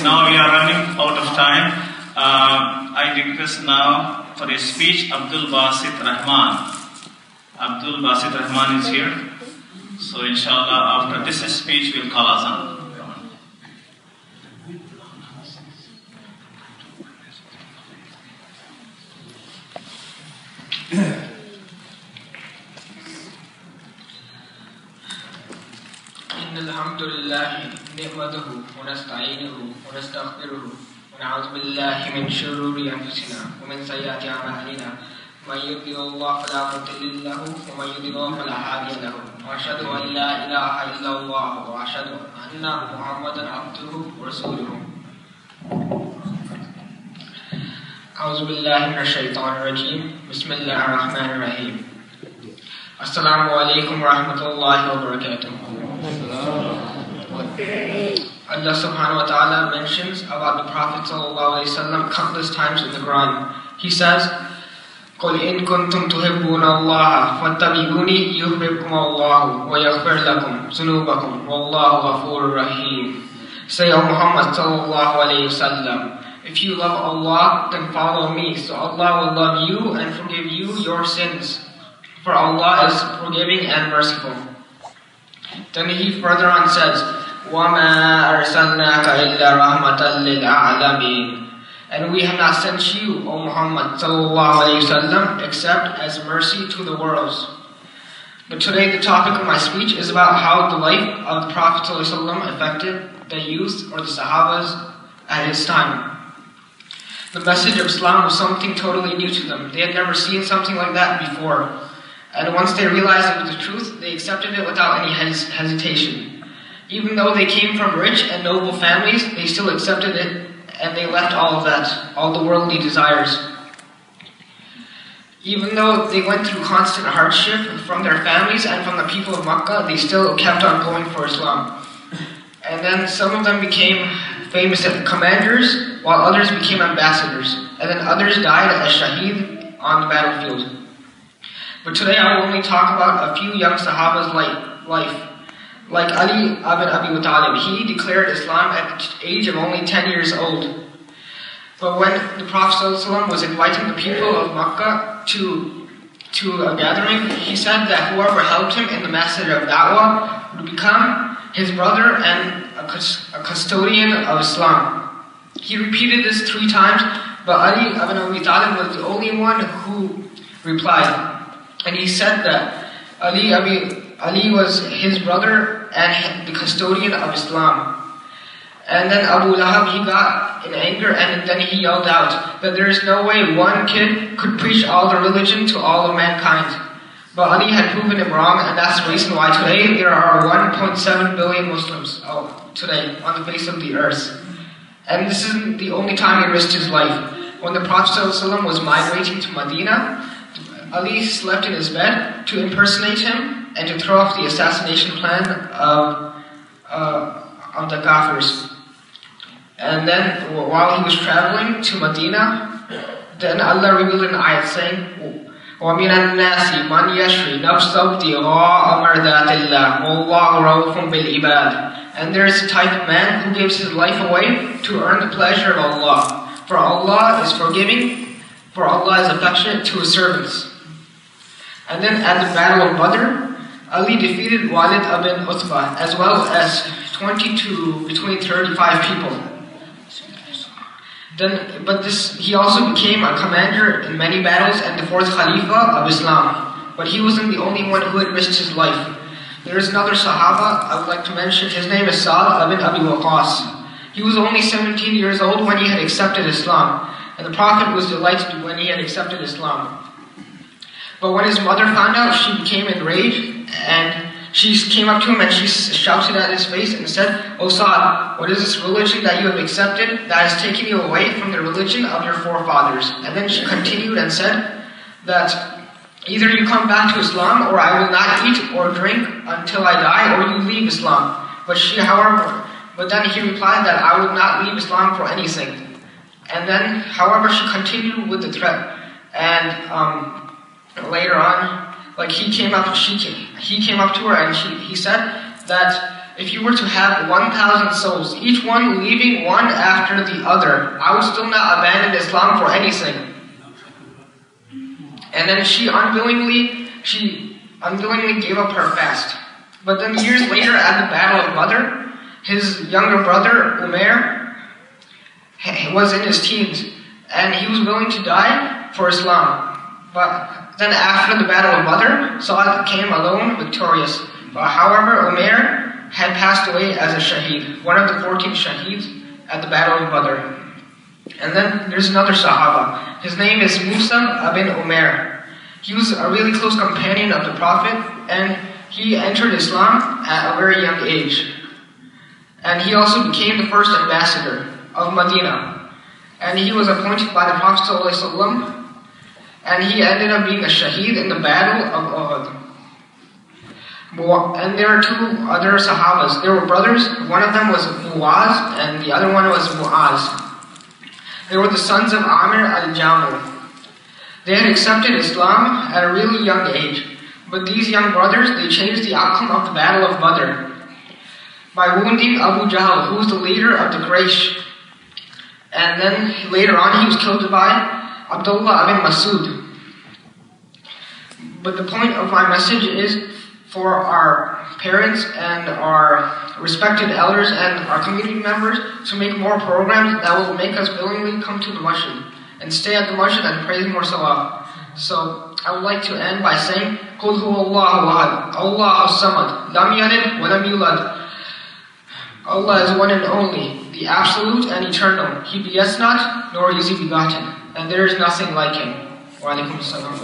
now we are running out of time. I request now for a speech Abdul Basit Rahman. Abdul Basit Rahman is here. So inshallah after this speech we'll call Azan. الحمد لله نحمده ونستعينه ونستغفره ونعوذ بالله من شرور أنفسنا ومن سيئات أعمالنا من يهده الله فلا مضل له ومن يضلل فلا هادي له وأشهد أن لا إله إلا الله وأشهد أن محمدا عبده ورسوله أعوذ بالله من الشيطان الرجيم بسم الله الرحمن الرحيم السلام عليكم ورحمة الله وبركاته. Allah subhanahu wa ta'ala mentions about the Prophet sallallahu alayhi wa sallam countless times in the Quran. He says, قُلْ إِن كُنْتُمْ تُحِبُّونَ اللَّهَ فَاتَّبِعُونِي يُحْبِبْكُمُ اللَّهُ وَيَغْفِرْ لَكُمْ ذُنُوبَكُمْ وَاللَّهُ غَفُورٌ رَحِيمٌ. Say, O Muhammad sallallahu alayhi wa sallam, if you love Allah, then follow me, so Allah will love you and forgive you your sins. For Allah is forgiving and merciful. Then he further on says, وَمَا أَرْسَلْنَاكَ إِلَّا رَحْمَةً لِلْعَالَمِينَ. And we have not sent you, O Muhammad sallallahu alayhi wa sallam, except as mercy to the worlds. But today the topic of my speech is about how the life of the Prophet sallallahu alayhi wa sallam affected the youth or the Sahabas at his time. The message of Islam was something totally new to them. They had never seen something like that before. And once they realized it was the truth, they accepted it without any hesitation. Even though they came from rich and noble families, they still accepted it and they left all of that, all the worldly desires. Even though they went through constant hardship from their families and from the people of Makkah, they still kept on going for Islam. And then some of them became famous as commanders, while others became ambassadors. And then others died as shaheed on the battlefield. But today I will only talk about a few young Sahabas' life. Like Ali ibn Abi Talib, he declared Islam at the age of only 10 years old. But when the Prophet ﷺ was inviting the people of Makkah to a gathering, he said that whoever helped him in the message of da'wah would become his brother and a custodian of Islam. He repeated this 3 times, but Ali ibn Abi Talib was the only one who replied. And he said that Ali was his brother and the custodian of Islam. And then Abu Lahab, he got in anger and then he yelled out that there is no way one kid could preach all the religion to all of mankind. But Ali had proven him wrong, and that's the reason why today there are 1.7 billion Muslims today on the face of the earth. And this isn't the only time he risked his life. When the Prophet ﷺ was migrating to Medina, Ali slept in his bed to impersonate him and to throw off the assassination plan of the Kafirs. And then while he was traveling to Medina, then Allah revealed an ayat saying, وَمِنَ النَّاسِ مَنْ يَشْرِي نَفْسَهُ ابْتِغَاءَ مَرْضَاتِ اللَّهِ وَاللَّهُ رَءُوفٌ بِالْعِبَادِ. And there is a type of man who gives his life away to earn the pleasure of Allah. For Allah is forgiving, for Allah is affectionate to His servants. And then at the Battle of Badr, Ali defeated Walid ibn Utbah as well as 22 between 35 people. He also became a commander in many battles and the 4th Khalifa of Islam. But he wasn't the only one who had risked his life. There is another Sahaba I would like to mention. His name is Sa'd ibn Abi Waqqas. He was only 17 years old when he had accepted Islam. And the Prophet was delighted when he had accepted Islam. But when his mother found out, she became enraged, and she came up to him and she shouted at his face and said, "O Sa'd, what is this religion that you have accepted that has taken you away from the religion of your forefathers?" And then she continued and said that either you come back to Islam, or I will not eat or drink until I die, or you leave Islam. But then he replied that I would not leave Islam for anything. And then, however, she continued with the threat. And later on, he came up to her and he said that if you were to have 1,000 souls, each one leaving one after the other, I would still not abandon Islam for anything. And then she unwillingly gave up her fast. But then years later at the Battle of Badr, his younger brother, Umair, was in his teens, and he was willing to die for Islam. But then after the Battle of Badr, Sa'ad came alone, victorious. But however, Umair had passed away as a shaheed, one of the 14 shaheeds at the Battle of Badr. And then there's another Sahaba. His name is Musa ibn Umair. He was a really close companion of the Prophet, and he entered Islam at a very young age. And he also became the first ambassador of Medina. And he was appointed by the Prophet ﷺ, and he ended up being a shaheed in the Battle of Uhud. And there are two other Sahabas. They were brothers. One of them was Muaz, and the other one was Muaz. They were the sons of Amir al-Jamal. They had accepted Islam at a really young age. But these young brothers, they changed the outcome of the Battle of Badr by wounding Abu Jahl, who was the leader of the Quraysh. And then later on, he was killed by Abdullah ibn Masud. But the point of my message is for our parents and our respected elders and our community members to make more programs that will make us willingly come to the masjid and stay at the masjid and praise more salah. So I would like to end by saying, Qul huwallahu ahad, Allahu samad, lam yalid wa lam yulad. Allah is one and only, the absolute and eternal. He begets not, nor is he begotten, and there is nothing like him. Wa alaikum assalam.